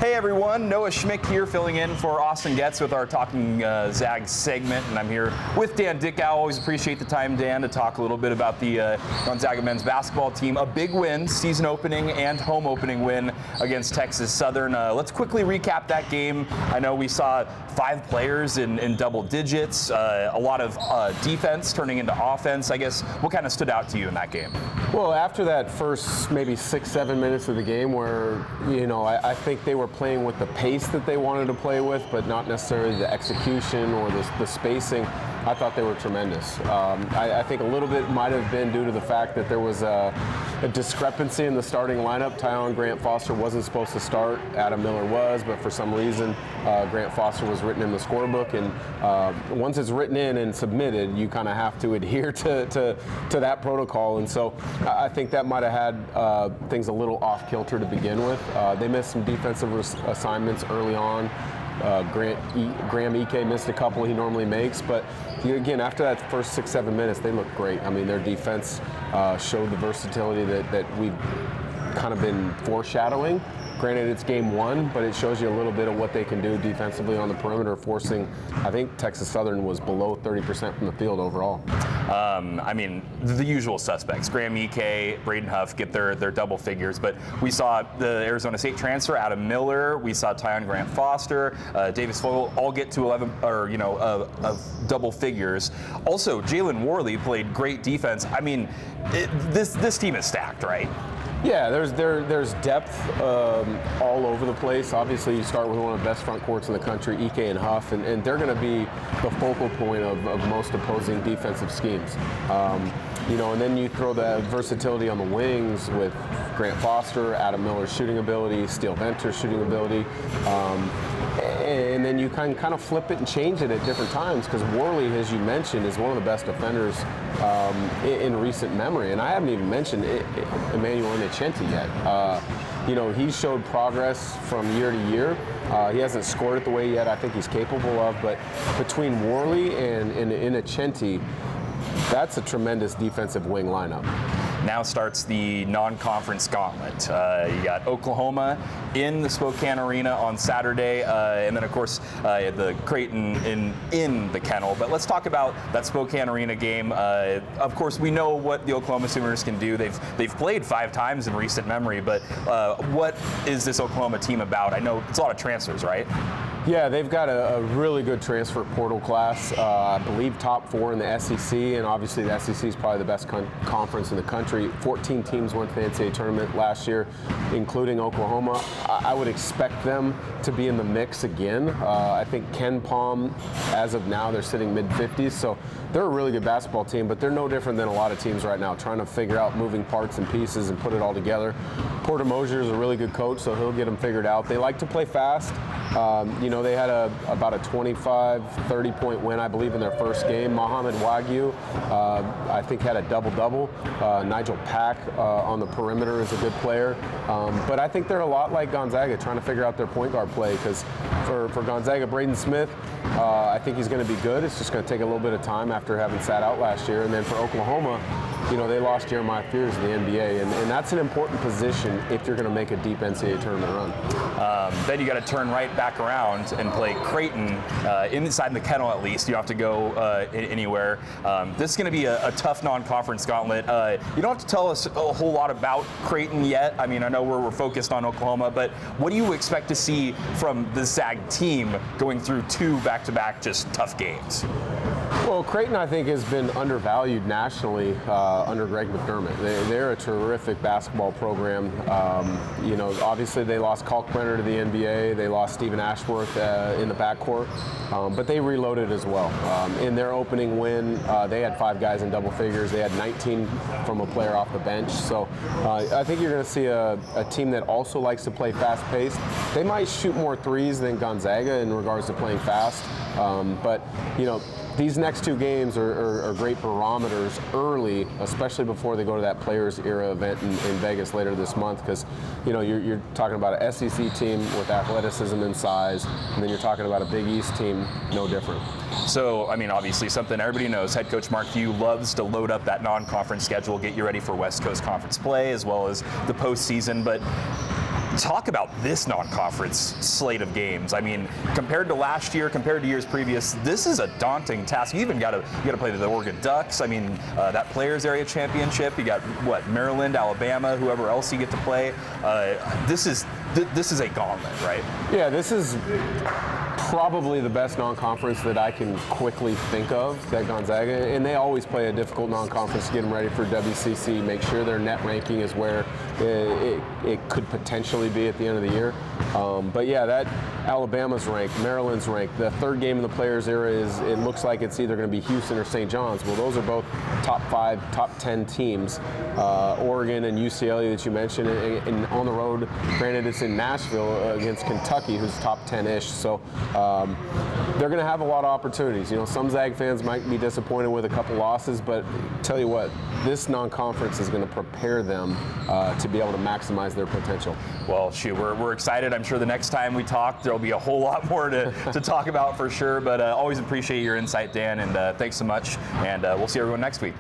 Hey everyone, Noah Schmick here filling in for Austin Getz with our Talking Zags segment, and I'm here with Dan Dickau. Always appreciate the time, Dan, to talk a little bit about the Gonzaga men's basketball team. A big win, season opening and home opening win against Texas Southern. Let's quickly recap that game. I know we saw 5 players in double digits, a lot of defense turning into offense. I guess what kind of stood out to you in that game? Well, after that first maybe 6-7 minutes of the game where, I think they were playing with the pace that they wanted to play with, but not necessarily the execution or the spacing, I thought they were tremendous. I think a little bit might have been due to the fact that there was a discrepancy in the starting lineup. Tyon Grant-Foster wasn't supposed to start. Adam Miller was, but for some reason, Grant-Foster was written in the scorebook. And once it's written in and submitted, you kind of have to adhere to that protocol. And so I think that might have had things a little off-kilter to begin with. They missed some defensive assignments early on. Graham Ike missed a couple he normally makes, but again, after that first 6-7 minutes, they looked great. I mean, their defense showed the versatility that we've kind of been foreshadowing. Granted, it's game 1, but it shows you a little bit of what they can do defensively on the perimeter, forcing, I think Texas Southern was below 30% from the field overall. I mean, the usual suspects, Graham Ike, Braden Huff get their double figures, but we saw the Arizona State transfer, Adam Miller, we saw Tyon Grant-Foster, Davis Fogle all get to 11, or of double figures. Also, Jalen Worley played great defense. I mean, this team is stacked, right? Yeah, there's depth all over the place. Obviously, you start with one of the best front courts in the country, Ike and Huff, and they're going to be the focal point of most opposing defensive schemes. And then you throw the versatility on the wings with Grant-Foster, Adam Miller's shooting ability, Steele Venter's shooting ability. And then you can kind of flip it and change it at different times, because Worley, as you mentioned, is one of the best defenders in recent memory. And I haven't even mentioned Emmanuel Innocenti yet. He showed progress from year to year. He hasn't scored it the way yet I think he's capable of, but between Worley and Innocenti, that's a tremendous defensive wing lineup. Now starts the non-conference gauntlet. You got Oklahoma in the Spokane Arena on Saturday, and then of course the Creighton in the Kennel. But let's talk about that Spokane Arena game. Of course, we know what the Oklahoma Sooners can do. They've played 5 times in recent memory, but what is this Oklahoma team about? I know it's a lot of transfers, right? Yeah, they've got a really good transfer portal class. I believe top 4 in the SEC, and obviously the SEC is probably the best conference in the country. 14 teams went to the NCAA tournament last year, including Oklahoma. I would expect them to be in the mix again. I think Ken Palm, as of now, they're sitting mid-50s, so they're a really good basketball team, but they're no different than a lot of teams right now, trying to figure out moving parts and pieces and put it all together. Porter Mosier is a really good coach, so he'll get them figured out. They like to play fast. They had about a 25-30 point win, I believe, in their first game. Mohamed Wagyu, I think, had a double-double. Nigel Pack on the perimeter is a good player. But I think they're a lot like Gonzaga, trying to figure out their point guard play, because for Gonzaga, Braden Smith, I think he's going to be good. It's just going to take a little bit of time after having sat out last year. And then for Oklahoma, they lost Jeremiah Fears in the NBA, and that's an important position if you're going to make a deep NCAA tournament run. Then you got to turn right back around and play Creighton inside the Kennel at least. You don't have to go anywhere. This is going to be a tough non-conference gauntlet. You don't have to tell us a whole lot about Creighton yet. I mean, I know we're focused on Oklahoma, but what do you expect to see from the Zag team going through 2 back-to-back just tough games? Well, Creighton, I think, has been undervalued nationally under Greg McDermott. They're a terrific basketball program. Obviously they lost Kalkbrenner to the NBA. They lost Stephen Ashworth in the backcourt, but they reloaded as well. In their opening win, they had 5 guys in double figures. They had 19 from a player off the bench. So I think you're going to see a team that also likes to play fast-paced. They might shoot more threes than Gonzaga in regards to playing fast, but these next 2 games are great barometers early, especially before they go to that Players Era event in Vegas later this month, because you're talking about an SEC team with athleticism and size, and then you're talking about a Big East team no different. So, I mean, obviously something everybody knows, head coach Mark Few loves to load up that non-conference schedule, get you ready for West Coast Conference play as well as the postseason, but talk about this non-conference slate of games. I mean, compared to last year, compared to years previous, this is a daunting task. You even got to play the Oregon Ducks. I mean, that Players Area Championship. You got Maryland, Alabama, whoever else you get to play. This is a gauntlet, right? Yeah, this is probably the best non-conference that I can quickly think of, that Gonzaga, and they always play a difficult non-conference to get them ready for WCC, make sure their net ranking is where it could potentially be at the end of the year. But yeah, that Alabama's ranked, Maryland's ranked. The third game in the Players Era it looks like it's either going to be Houston or St. John's. Well, those are both top 5, top 10 teams. Oregon and UCLA that you mentioned, and on the road, granted it's in Nashville against Kentucky, who's top 10-ish. So they're going to have a lot of opportunities. You know, some Zag fans might be disappointed with a couple losses, but tell you what, this non-conference is going to prepare them to be able to maximize their potential. Well, shoot, we're excited. I'm sure the next time we talk, there'll be a whole lot more to talk about for sure. But always appreciate your insight, Dan, and thanks so much. And we'll see everyone next week.